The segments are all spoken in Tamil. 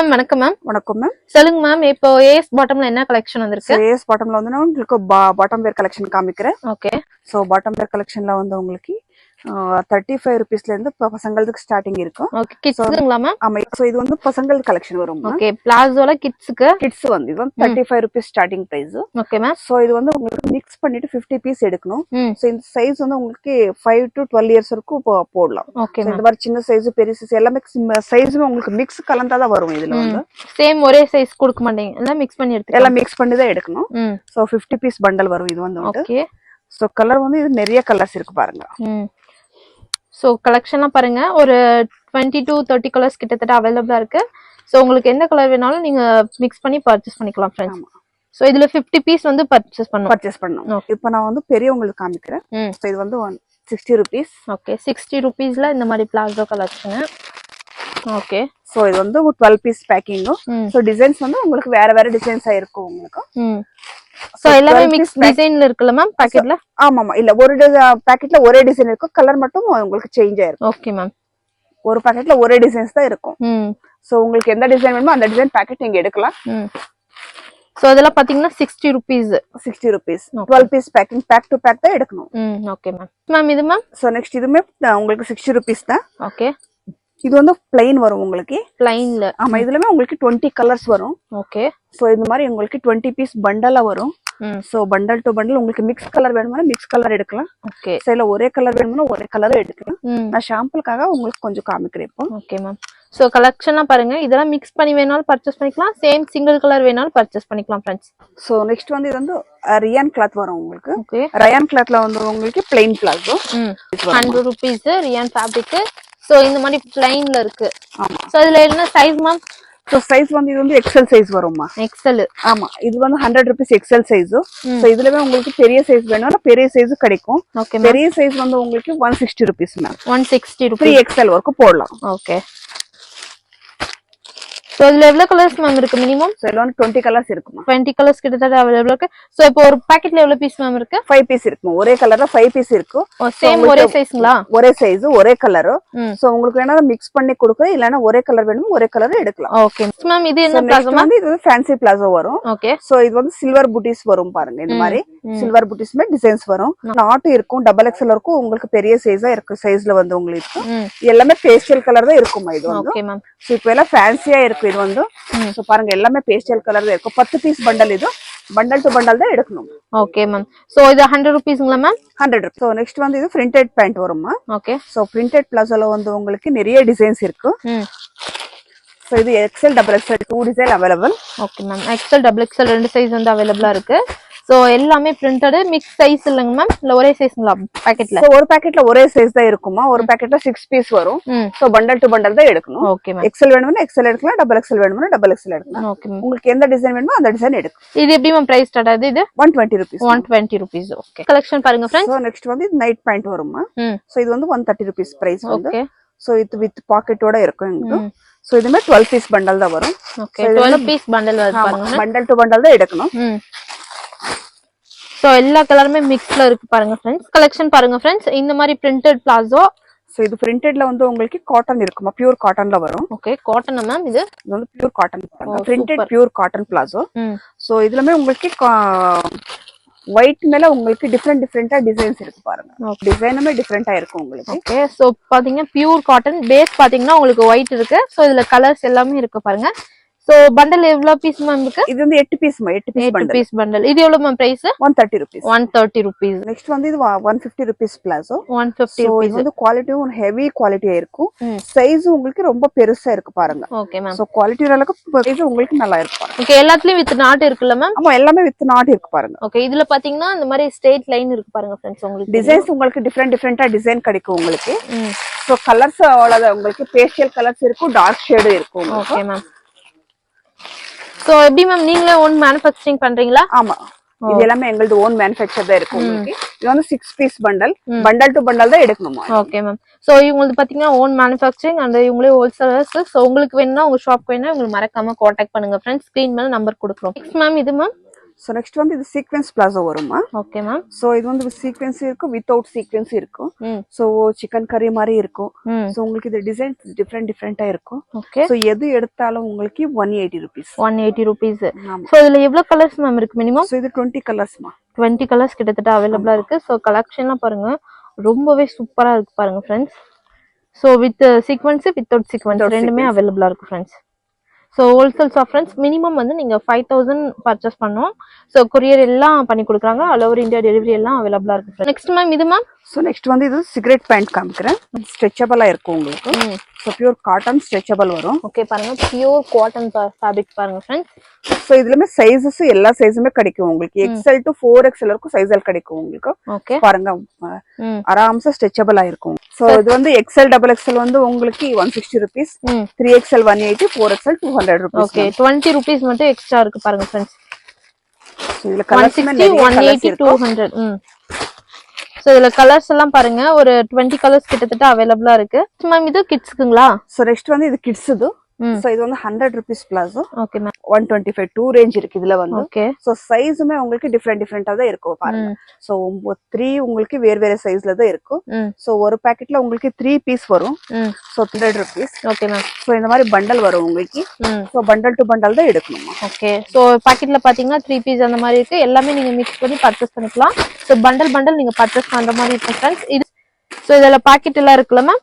மேம் வணக்கம் மேம். வணக்கம் மேம். சொல்லுங்க மேம், இப்போ ஏஎஸ் பாட்டம்ல என்ன கலெக்ஷன் வந்திருக்கு? ஏஎஸ் பாட்டம்ல வந்து நான் உங்களுக்கு பாட்டம் வேர் கலெக்ஷன் காமிக்கிறேன். ஓகே. சோ பாட்டம் வேர் கலெக்ஷன்ல வந்து உங்களுக்கு 35 ரூபீஸ்ல இருந்து பசங்களுக்கு ஸ்டார்டிங் இருக்கும். ஓகே. கிட்ஸ்க்குங்களா மேம்? ஆமா. சோ இது வந்து பசங்களுக்கு கலெக்ஷன் வரும். ஓகே. பிளாசோல கிட்ஸ்க்கு வந்து இது வந்து 35 rupees starting price. Okay ma'am. So இது வந்து உங்களுக்கு மிக்ஸ் பண்ணிட்டு 50 பீஸ் எடுக்கணும். சோ இந்த சைஸ் வந்து உங்களுக்கு 5 to 12 இயர்ஸ் வரைக்கும் போடலாம். ஓகே. இந்த மாதிரி சின்ன சைஸ் பெரிய சைஸ் எல்லாமே சைஸுமே உங்களுக்கு மிக்ஸ் கலந்தா தான் வரும். இதுல வந்து சேம் ஒரே சைஸ் கொடுக்க மாட்டீங்க, எல்லாம் மிக்ஸ் பண்ணி எடுத்து எல்லாம் மிக்ஸ் பண்ணி தான் எடுக்கணும். சோ 50 பீஸ் பண்டல் வரும் இது வந்து. ஓகே. சோ கலர் வந்து இது நிறைய கலர்ஸ் இருக்கு பாருங்க. சோ கலெக்ஷன்லாம் பாருங்க, ஒரு 20 to 30 கலர்ஸ் கிட்டத்தட்ட அவைலபிளா இருக்கு. சோ உங்களுக்கு எந்த கலர் வேணாலும் நீங்க மிக்ஸ் பண்ணி பர்ச்சேஸ் பண்ணிக்கலாம் ஃப்ரெண்ட்ஸ். சோ இதுல 50 பீஸ் வந்து பர்ச்சேஸ் பண்ணனும். இப்போ நான் வந்து பெரியவங்களுக்கு காமிக்கிறேன். சோ இது வந்து 60 ரூபீஸ். ஓகே. 60 ரூபீஸ்ல இந்த மாதிரி பிளாசோ கலெக்ஷன். ஓகே. சோ இது வந்து 12 பீஸ் பேக்கிங். சோ டிசைன்ஸ் வந்து உங்களுக்கு வேற வேற டிசைன்ஸ் ஆயிருக்கும் உங்களுக்கு. சோ எல்லாமே மிக்ஸ் டிசைன்ல இருக்குல மேம் பாக்கெட்ல? ஆமாமா. இல்ல ஒரு பாக்கெட்ல ஒரே டிசைன் இருக்கும், கலர் மட்டும் உங்களுக்கு சேஞ்ச் ஆயிருக்கும். Okay ma'am. ஒரு பாக்கெட்ல ஒரே டிசைன்ஸ் தான் இருக்கும். சோ உங்களுக்கு எந்த டிசைன் வேணுமோ அந்த டிசைன் பாக்கெட் நீங்க எடுக்கலாம். சோ அதெல்லாம் பாத்தீங்கன்னா 60 rupees. 60 rupees 12 piece packing, pack to pack தான் எடுக்கணும். Okay ma'am. மேம் இது மேம்? சோ நெக்ஸ்ட் இதுமே உங்களுக்கு 60 ரூபீஸ் தான். ஓகே. இது வந்து பிளைன் வரும் உங்களுக்கு. பிளைன்ல? ஆமா. இதுலமே உங்களுக்கு 20 கலர்ஸ் வரும். ஓகே. சோ இந்த மாதிரி உங்களுக்கு 20 பீஸ் பண்டலா வரும். சோ பண்டல் டு பண்டல் உங்களுக்கு மிக்ஸ் கலர் வேணும்னா மிக்ஸ் கலர் எடுக்கலாம். ஓகே. சோ ஒரே கலர் வேணும்னா ஒரே கலர் எடுக்கலாம். நான் ஷாம்பிளுக்காக உங்களுக்கு கொஞ்சம் காமிக்கிறேன் இப்போ. Okay ma'am. சோ கலெக்ஷன்லாம் பாருங்க, இதெல்லாம் மிக்ஸ் பண்ணி வேணாலும் பர்ச்சேஸ் பண்ணிக்கலாம், சேம் சிங்கிள் கலர் வேணாலும் பர்ச்சேஸ் பண்ணிக்கலாம் फ्रेंड्स. சோ நெக்ஸ்ட் வந்து இது வந்து ரயான் கிளாத் வரும் உங்களுக்கு. ஓகே. ரயான் கிளாத்ல வந்து உங்களுக்கு plain palazzo 100 rupees rayon fabric. So இந்த மாதிரி பிளைன்ல இருக்கு. ஆமா. சோ இதுல என்ன சைஸ் மேம்? சோ சைஸ் வந்து இது வந்து எக்ஸ்எல் சைஸ் வரும்மா. எக்ஸ்எல்? ஆமா. இது வந்து 100 ரூபீஸ் எக்ஸ்எல் சைஸ். சோ இதுலவே உங்களுக்கு பெரிய சைஸ் வேணும்னா பெரிய சைஸ் கிடைக்கும். ஓகே. பெரிய சைஸ் வந்து உங்களுக்கு 160 ரூபீஸ் மேம். 160 ரூபீஸ் 3XL வரைக்கும் போடலாம். ஓகே. சோ இதுல எவ்வளவு கலர்ஸ் மேம் இருக்கு மினிமம்? சோ இதுல 20 கலர்ஸ் இருக்குமா. 20 கலர்ஸ் கிட்டத்தட்ட அவைலபிள் இருக்கு. சோ இப்போ ஒரு பாக்கெட்ல எவ்வளவு பீஸ் மேம் இருக்கு? 5 பீஸ் இருக்குமா. ஒரே கலர்ல 5 பீஸ் இருக்கு. சேம் ஒரே சைஸ்ங்களா? ஒரே சைஸ் ஒரே கலர். சோ உங்களுக்கு வேணா மிக்ஸ் பண்ணி கொடுக்க, இல்லனா ஒரே கலர் வேணும் ஒரே கலர் எடுக்கலாம். Okay ma'am. இது என்ன பிளாசோ மேம்? இது ஃபேன்சி பிளாசோ வரும். ஓகே. சோ இது வந்து சில்வர் பூட்டிஸ் வரும் பாருங்க. இந்த மாதிரி சில்வர் பூட்டிஸ்மே டிசைன்ஸ் வரும். நாட் இருக்கும், டபுள் எக்ஸ்எல் இருக்கும், உங்களுக்கு பெரிய சைஸா இருக்கு. சைஸ்ல வந்து உங்களுக்கு எல்லாமே பேஸ்டல் கலர் தான் இருக்குமா இது வந்து. Okay ma'am. சோ இப்போ எல்லாம் ஃபேன்சியா இருக்கு இது வந்து. சோ பாருங்க எல்லாமே பேஸ்டல் கலர் தான் இருக்கும். 10 பீஸ் பண்டல் இது. பண்டல் டு பண்டல் தான் எடுக்கணும். Okay ma'am. சோ இது 100 ரூபீஸ்ங்களா மேம்? 100. சோ நெக்ஸ்ட் வந்து இது பிரிண்டட் பேண்ட் வருமா. ஓகே. சோ பிரிண்டட் பிளாசோல வந்து உங்களுக்கு நிறைய டிசைன்ஸ் இருக்கு. சோ இது XL double XL 2 design available. Okay ma'am. XL double XL ரெண்டு சைஸ் வந்து அவைலபிளா இருக்கு. சோ எல்லாமே பிரிண்டட், மிக்ஸ் சைஸ் இல்லங்க மேம்? இல்ல ஒரே சைஸ்ங்களா பாக்கெட்ல? சோ ஒரு பாக்கெட்ல ஒரே சைஸ் தான் இருக்குமா. ஒரு பாக்கெட்ல 6 பீஸ் வரும். சோ பண்டல் டு பண்டல் தான் எடுக்கணும். Okay ma'am. எக்ஸ்எல் வேணும்னா எக்ஸ்எல் எடுக்கலாம், டபுள் எக்ஸ்எல் வேணும்னா டபுள் எக்ஸ்எல் எடுக்கலாம். Okay ma'am. உங்களுக்கு எந்த டிசைன் வேணுமோ அந்த டிசைன் எடுக்கலாம். இது எப்படி மேம் பிரைஸ் ஸ்டார்ட் ஆகுது? இது 120 ரூபீஸ். 120 ரூபீஸ். ஓகே. கலெக்ஷன் பாருங்க फ्रेंड्स. சோ நெக்ஸ்ட் வந்து நைட் பேண்ட் வருமா. சோ இது வந்து 130 ரூபீஸ் பிரைஸ் வந்து. ஓகே. சோ இது வித் பாக்கெட்டோட இருக்கும் இது. சோ இதுமே 12 பீஸ் பண்டல் தான் வரும். ஓகே. 12 பீஸ் பண்டல் வருது பாருங்க. பண்டல் டு பண்டல் தான் எடுக்கணும். சோ எல்லா கலருமே மிக்ஸ்ல இருக்கு பாருங்க फ्रेंड्स. கலெக்ஷன் பாருங்க फ्रेंड्स. இந்த மாதிரி பிரிண்டட் பிளாசோ. சோ இது பிரிண்டட்ல வந்து உங்களுக்கு காட்டன் இருக்குமா, பியூர் காட்டன்ல வரும். ஓகே. Cotton ma'am? இது வந்து pure cotton printed pure cotton palazzo. So இதுலமே உங்களுக்கு ஒயிட் மேல உங்களுக்கு டிஃபரெண்டா டிசைன்ஸ் இருக்கு பாருங்க. டிசைனுமே டிஃபரெண்டா இருக்கும் உங்களுக்கு. ஓகே. சோ பாத்தீங்கன்னா பியூர் காட்டன் பேஸ் பாத்தீங்கன்னா உங்களுக்கு ஒயிட் இருக்கு. சோ இதுல கலர்ஸ் எல்லாமே இருக்கு பாருங்க. சோ பண்டல் எவ்வளவு பீஸ் மேம் இருக்கு? இது வந்து 8 பீஸ் மா. 8 பீஸ் பண்டல். இது எவ்வளவு ma'am price? 130 rupees. 130 rupees. Next வந்து இது 150 ரூபீஸ் பிளாசோ. 150 ரூபீஸ். இது வந்து குவாலிட்டியும் ஹெவி குவாலிட்டியா இருக்கும். சைஸ் உங்களுக்கு ரொம்ப பெருசா இருக்கு பாருங்க. Okay ma'am. சோ குவாலிட்டி அளவுக்கு சைஸ் உங்களுக்கு நல்லா இருக்கும். ஓகே. எல்லாத்துலயும் வித் நாட் இருக்குல்ல மேம்? ஆமா எல்லாமே வித் நாட் இருக்கு பாருங்க. ஓகே. இதுல பாத்தீங்கன்னா இந்த மாதிரி ஸ்ட்ரைட் லைன் இருக்கு பாருங்க फ्रेंड्स. உங்களுக்கு டிசைன்ஸ் உங்களுக்கு டிஃபரெண்டா டிசைன் கிடைக்கும் உங்களுக்கு. சோ கலர்ஸ் அவ்வளவுதான் உங்களுக்கு. பேஸ்டல் கலர்ஸ் இருக்கும், டார்க் ஷேட் இருக்கும். Okay ma'am. சோ எப்படி மேம் நீங்களே ஓன் மேனுஃபேக்சரிங் பண்றீங்களா? ஆமா. இது எல்லாமே எங்களது ஓன் மேனுஃபேக்சர் தான் இருக்கு உங்களுக்கு. இது வந்து 6 piece bundle. Bundle to bundle தான் எடுக்கணுமா. Okay ma'am. சோ இவங்களுக்கு பாத்தீங்கன்னா ஓன் மேனுஃபேக்சரிங் அண்ட் இவங்களே ஹோல்சேலர்ஸ். சோ உங்களுக்கு வேணும்னா உங்க ஷாப் வேணா உங்களுக்கு மறக்காம கான்டாக்ட் பண்ணுங்க फ्रेंड्स. ஸ்கிரீன் மேல நம்பர் கொடுக்குறோம். நெக்ஸ்ட் மேம் இது மேம் சோ நெக்ஸ்ட் வந்து இது சீக்வென்ஸ் பிளாசோ வருமா. Okay ma'am. சோ இது வந்து சீக்வென்ஸ் இருக்கு, வித்தவுட் சீக்வென்ஸ் இருக்கும். சோ சிக்கன் கறி மாதிரி இருக்கும். சோ உங்களுக்கு இது டிசைன் டிஃபரெண்டா இருக்கும். ஓகே. சோ எது எடுத்தாலும் உங்களுக்கு 180 rupees. 180 rupees. சோ இதுல எவ்வளவு கலர்ஸ் மேம் இருக்கு மினிமம்? சோ இது 20 கலர்ஸ்மா. 20 கலர்ஸ் கிட்டத்தட்ட அவைலபிளா இருக்கு. சோ கலெக்ஷன்லாம் பாருங்க ரொம்பவே சூப்பரா இருக்கு பாருங்க friends. So with sequence without sequence ரெண்டுமே அவைலபிளா இருக்கு friends. So wholesales of friends minimum வந்து நீங்கள் 5000 பர்ச்சேஸ் பண்ணோம். ஸோ கொரியர் எல்லாம் பண்ணி கொடுக்குறாங்க. ஆல் ஓவர் இந்தியா டெலிவரி எல்லாம் அவைலபிளாக இருக்கு. நெக்ஸ்ட் மேம் இது மேம். ஸோ நெக்ஸ்ட் வந்து இது சிகரெட் பேண்ட் காமிக்கிறேன். ஸ்ட்ரெச்சபிளாக இருக்கும் உங்களுக்கு. ஸோ பியூர் காட்டன் ஸ்ட்ரெச்சபிள் வரும். ஓகே பாருங்க பியூர் காட்டன் ஃபேப்ரிக் பாருங்க ஃப்ரெண்ட்ஸ். ஸோ இதுலமே சைஸஸ் எல்லா சைஸுமே கிடைக்கும் உங்களுக்கு. XL to 4XL வரைக்கும் சைஸ்ல கிடைக்கும் உங்களுக்கு. ஓகே பாருங்க ஆராம்சா ஸ்ட்ரெச்சபிள் ஆயிருக்கும். ஸோ இது வந்து XL XXL வந்து உங்களுக்கு 160 rupees, 3XL 180, 4XL 200 rupees. Okay 20 rupees மட்டும் எக்ஸ்ட்ரா இருக்கு பாருங்க ஃப்ரெண்ட்ஸ். இதுல கலர்ஸ் 180 200. சோ இதுல கலர்ஸ் எல்லாம் பாருங்க ஒரு 20 கலர்ஸ் கிட்டத்தட்ட அவைலபிளா இருக்கு. மேம் இது கிட்ஸ்க்குங்களா? சோ நெக்ஸ்ட் வந்து இது கிட்ஸ் இது. சோ இது வந்து 100 rupees palazzo. Okay ma'am. 125 2 range இருக்கு இதுல வந்து. ஓகே. சோ சைஸுமே உங்களுக்கு டிஃபரெண்டா தான் இருக்கும் பாருங்க. சோ 3 உங்களுக்கு வேற சைஸ்ல தான் இருக்கும். சோ ஒரு பாக்கெட்ல உங்களுக்கு 3 பீஸ் வரும். So 100 rupees. Okay ma'am. So இந்த மாதிரி பண்டல் வரும் உங்களுக்கு. சோ பண்டல் டு பண்டல் தான் எடுக்கணும். ஓகே. சோ பாக்கெட்ல பாத்தீங்கன்னா 3 பீஸ் அந்த மாதிரி இருக்கு. எல்லாமே நீங்க மிக்ஸ் பண்ணி பர்ச்சேஸ் பண்ணிக்கலாம். சோ பண்டல் நீங்க பர்ச்சேஸ் பண்ற மாதிரி இருக்கு ஃப்ரெண்ட்ஸ். இது சோ இதெல்லாம் பாக்கெட் எல்லாம் இருக்குல்ல மேம்?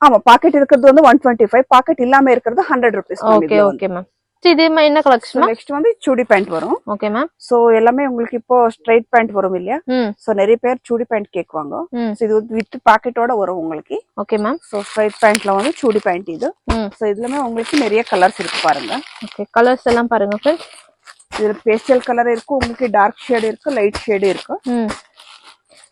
ஆமா பாக்கெட் இருக்கிறது வந்து 125, பாக்கெட் இல்லாம இருக்கிறது 100 rupees. Okay okay ma'am. இது என்ன கலெக்ஷன்? நெக்ஸ்ட் வந்து சுடி பேண்ட் வரும். Okay ma'am. சோ எல்லாமே உங்களுக்கு இப்போ ஸ்ட்ரைட் பேண்ட் வரும் இல்லையா? சோ நிறைய பேர் சுடி பேண்ட் கேக்குவாங்க. சோ இது வித் பாக்கெட்டோட வரும் உங்களுக்கு. Okay ma'am. சோ ஸ்ட்ரைட் பேண்ட்ல வந்து சுடி பேண்ட் இது. சோ இதுலமே உங்களுக்கு நிறைய கலர்ஸ் இருக்கு பாருங்க. ஓகே கலர்ஸ் எல்லாம் பாருங்க ஃப்ரெண்ட்ஸ். இதுல பேஸ்டல் கலர் இருக்கு, உங்களுக்கு டார்க் ஷேட் இருக்கு, லைட் ஷேட் இருக்கு.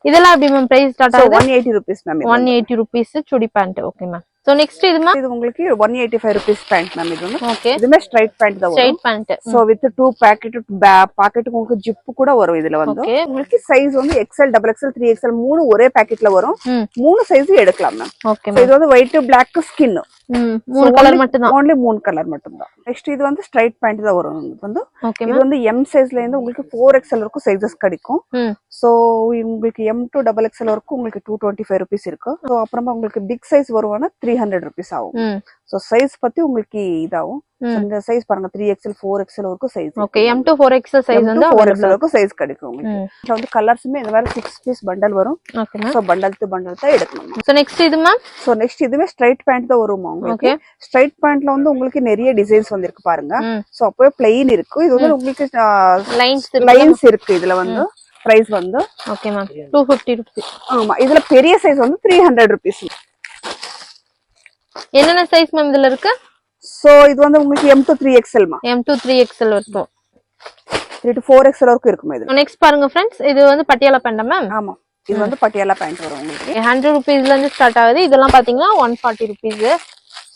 இதெல்லாம் எப்படி மேம் பிரைஸ் ஸ்டார்ட் ஆகுது? 180 rupees ma'am. 180 rupees chudi pant. Okay ma'am. So next இது மேம். இது உங்களுக்கு 185 rupees பேண்ட் மேம். இது வந்து ஓகே இதுமே ஸ்ட்ரைட் பேண்ட் தான் வரும். Straight pant. So with 2 pocket உங்களுக்கு ஜிப் கூட வரும் இதுல வந்து. உங்களுக்கு சைஸ் வந்து XL XXL 3XL 3 ஒரே பாக்கெட்ல வரும். 3 சைஸ் எடுக்கலாம் மேம். ஓகே இது வந்து ஒயிட் பிளாக் ஸ்கின். 3 கலர் மட்டும் தான். only 3 கலர் மட்டும் தான். நெக்ஸ்ட் இது வந்து ஸ்ட்ரைட் பேண்ட் தான் வரும். இது வந்து இது வந்து M சைஸ்ல இருந்து உங்களுக்கு 4XL வரைக்கும் சைஸஸ் கிடைக்கும். சோ உங்களுக்கு M to XXL வரைக்கும் உங்களுக்கு 225 rupees இருக்கு. சோ அப்புறமா உங்களுக்கு பிக் சைஸ் வருவானா 300 rupees ஆகும். சோ சைஸ் பத்தி உங்களுக்கு இதாகும். இந்த சைஸ் பாருங்க 3XL 4XL வரைக்கும் size. Okay M to 4XL size வந்து 4XL வரைக்கும் சைஸ் கிடைக்கும் உங்களுக்கு. இதுல வந்து கலர்ஸ்மே இந்த மாதிரி 6 பீஸ் பண்டல் வரும். Okay ma'am. So bundle to bundle தான் எடுக்கணும். சோ நெக்ஸ்ட் இது மேம். சோ நெக்ஸ்ட் இதுவே ஸ்ட்ரைட் பேண்ட் தான் வரும் உங்களுக்கு. ஸ்ட்ரைட் பேண்ட்ல வந்து உங்களுக்கு நிறைய டிசைன்ஸ் வந்திருக்கு பாருங்க. சோ அப்பவே பிளைன் இருக்கு. இது வந்து உங்களுக்கு லைன்ஸ் இருக்கு இதுல வந்து. பிரைஸ் வந்து ஓகே மேம் 250 rupees. ஆமா இதுல பெரிய சைஸ் வந்து 300 rupees. என்னென்ன சைஸ் மேம் இதுல இருக்கு? சோ இது வந்து உங்களுக்கு M to 3XL மா. M to 3XL வரைக்கும் 3 to 4XL வரைக்கும் இருக்குமா இது. நெக்ஸ்ட் பாருங்க फ्रेंड्स, இது வந்து பட்டியாலா பேண்ட் மேம். ஆமா இது வந்து பட்டியாலா பேண்ட் வரும் உங்களுக்கு. 100 rupeesல இருந்து ஸ்டார்ட் ஆகுது. இதெல்லாம் பாத்தீங்கன்னா 140 rupees.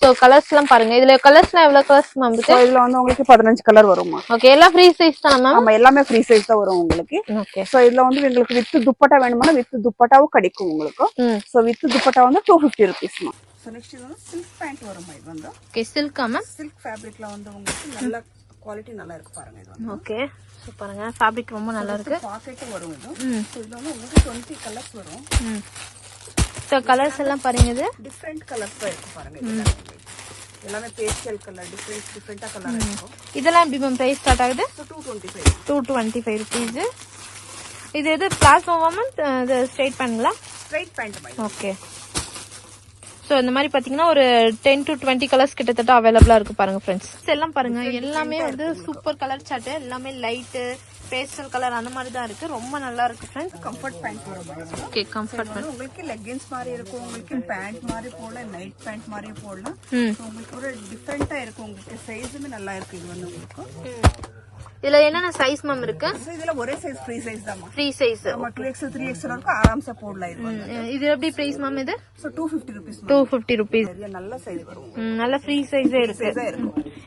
சோ கலர்ஸ் எல்லாம் பாருங்க. இதுல கலர்ஸ்லாம் எவ்வளவு கலர்ஸ் மேம் இருக்கு? இதுல வந்து உங்களுக்கு 15 கலர் வருமா. ஓகே எல்லாம் ஃப்ரீ சைஸ் தான மேம்? ஆமா எல்லாமே ஃப்ரீ சைஸ் தான் வரும் உங்களுக்கு. ஓகே சோ இதுல வந்து உங்களுக்கு வித் துப்பட்டா வேணும்னா வித் துப்பட்டாவும் கிடைக்கும் உங்களுக்கு. சோ வித் துப்பட்டா வந்து 250 rupees மா. சோ நெக்ஸ்ட் இது வந்து சில்க் பேண்ட் வருமா. இது வந்து ஓகே சில்க் மேம். சில்க் ஃபேப்ரிக்ல வந்து உங்களுக்கு நல்ல குவாலிட்டி நல்லா இருக்கு பாருங்க. இது வந்து ஓகே சோ பாருங்க ஃபேப்ரிக் ரொம்ப நல்லா இருக்கு. பாக்கெட் வரும் இது. சோ இதுல வந்து உங்களுக்கு 20 கலர்ஸ் வரும். சோ கலர்ஸ் எல்லாம் பாருங்க இது டிஃபரண்ட் கலர்ஸ் தான் இருக்கு பாருங்க. எல்லாமே பேஸ்டல் கலர் டிஃபரண்டா கலர் இருக்கும். இதெல்லாம் எப்படி மேம் பிரைஸ் ஸ்டார்ட் ஆகுது? 225 rupees. இது எது பிளாசோவா மேம்? இது ஸ்ட்ரைட் பேண்ட்ங்களா? ஸ்ட்ரைட் பேண்ட் மாதிரி. ஓகே சோ இந்த மாதிரி பாத்தீங்கன்னா ஒரு 10 to 20 கலர்ஸ் கிட்டத்தட்ட அவைலபிளா இருக்கு பாருங்க ஃப்ரெண்ட்ஸ். எல்லாம் பாருங்க எல்லாமே வந்து சூப்பர் கலர் சார்ட். எல்லாமே லைட் பேஸ்டல் கலர் அந்த மாதிரி தான் இருக்கு. ரொம்ப நல்லா இருக்கு ஃப்ரெண்ட்ஸ். கம்ஃபர்ட் பேண்ட் வரும். ஓகே கம்ஃபர்ட் பேண்ட் உங்களுக்கு லெகின்ஸ் மாதிரி இருக்கும். உங்களுக்கு பேண்ட் மாதிரி போடலாம், நைட் பேண்ட் மாதிரி போடலாம். உங்களுக்கு ஒரு டிஃபரெண்டா இருக்கும். உங்களுக்கு சைஸுமே நல்லா இருக்கு. இது வந்து உங்களுக்கு இதுல என்னென்ன சைஸ் மேம் இருக்கு? இதுல ஒரே சைஸ் ஃப்ரீ சைஸ் தான். Free size. ஆமா 2XL 3XL வரைக்கும் ஆராம்சா போடலாம். இது எப்படி பிரைஸ் மேம்? இது சோ 250 rupees. 250 rupees. நல்ல சைஸ் வரும். நல்ல ஃப்ரீ சைஸே இருக்கு.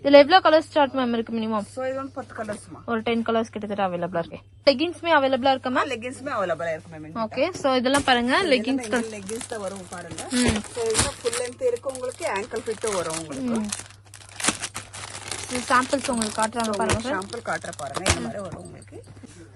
இதுல எவ்வளவு கலர் ஸ்டார்ட் மேம் இருக்கு மினிமம்? சோ இது வந்து 10 கலர்ஸ்மா. ஒரு 10 கலர்ஸ் கிட்டத்தட்ட அவைலபிளா இருக்கு. லெகின்ஸ்மே அவைலபிளா இருக்கு மேம்? லெகின்ஸ்மே அவைலபிளா இருக்கு மேம். ஓகே சோ இதெல்லாம் பாருங்க லெகின்ஸ் தான் வரும் பாருங்க. சோ இது ஃபுல் லெந்த் இருக்கு உங்களுக்கு. ஆங்கிள் ஃபிட் வரும் உங்களுக்கு. இது சாம்பிள்ஸ் உங்களுக்கு காட்டுறாங்க பாருங்க. சாம்பிள் காட்டுற பாருங்க, இந்த மாதிரி வரும் உங்களுக்கு.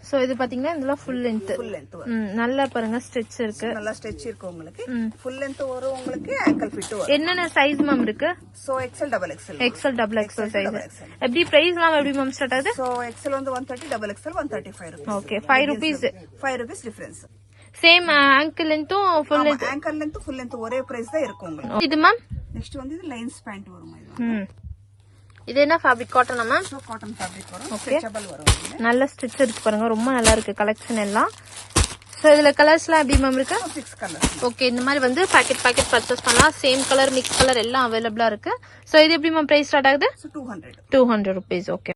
சோ இது பாத்தீங்கன்னா இதெல்லாம் ஃபுல் லென்த். ஃபுல் லென்த் வரும். நல்லா பாருங்க ஸ்ட்ரெச் இருக்கு. நல்லா ஸ்ட்ரெச் இருக்கு உங்களுக்கு. ஃபுல் லென்த் வரும் உங்களுக்கு, ஆங்கிள் ஃபிட் வரும். என்னென்ன சைஸ் மேம் இருக்கு? So XL double XL. XL double XL size. எப்படி பிரைஸ்லாம் எப்படி மேம் ஸ்டார்ட் ஆகுது? சோ எக்ஸ்எல் வந்து 130, double XL 135 rupees. Okay 5 rupees. 5 rupees difference. Same ankle லென்த்தும் full length. Ankle length full length ஒரே பிரைஸ் தான் இருக்கும் உங்களுக்கு. இது மேம் நெக்ஸ்ட் வந்து இது லைன்ஸ் பேண்ட் வரும் இது. இது என்ன ஃபேப்ரிக்? காட்டனா மேம்? சோ காட்டன் ஃபேப்ரிக் வரும். ஸ்ட்ரெச்சபிள் வரும். நல்ல ஸ்டிச் இருக்கு பாருங்க, ரொம்ப நல்லா இருக்கு கலெக்ஷன் எல்லாம். சோ இதுல கலர்ஸ்லாம் எப்படி மேம் இருக்கு? 6 கலர்ஸ். ஓகே இந்த மாதிரி வந்து பாக்கெட் பர்ச்சேஸ் பண்ணலாம். சேம் கலர் மிக்ஸ் கலர் எல்லாம் அவைலபிளா இருக்கு. சோ இது எப்படி மேம் பிரைஸ் ஸ்டார்ட் ஆகுது? 200. 200 rupees. ஓகே.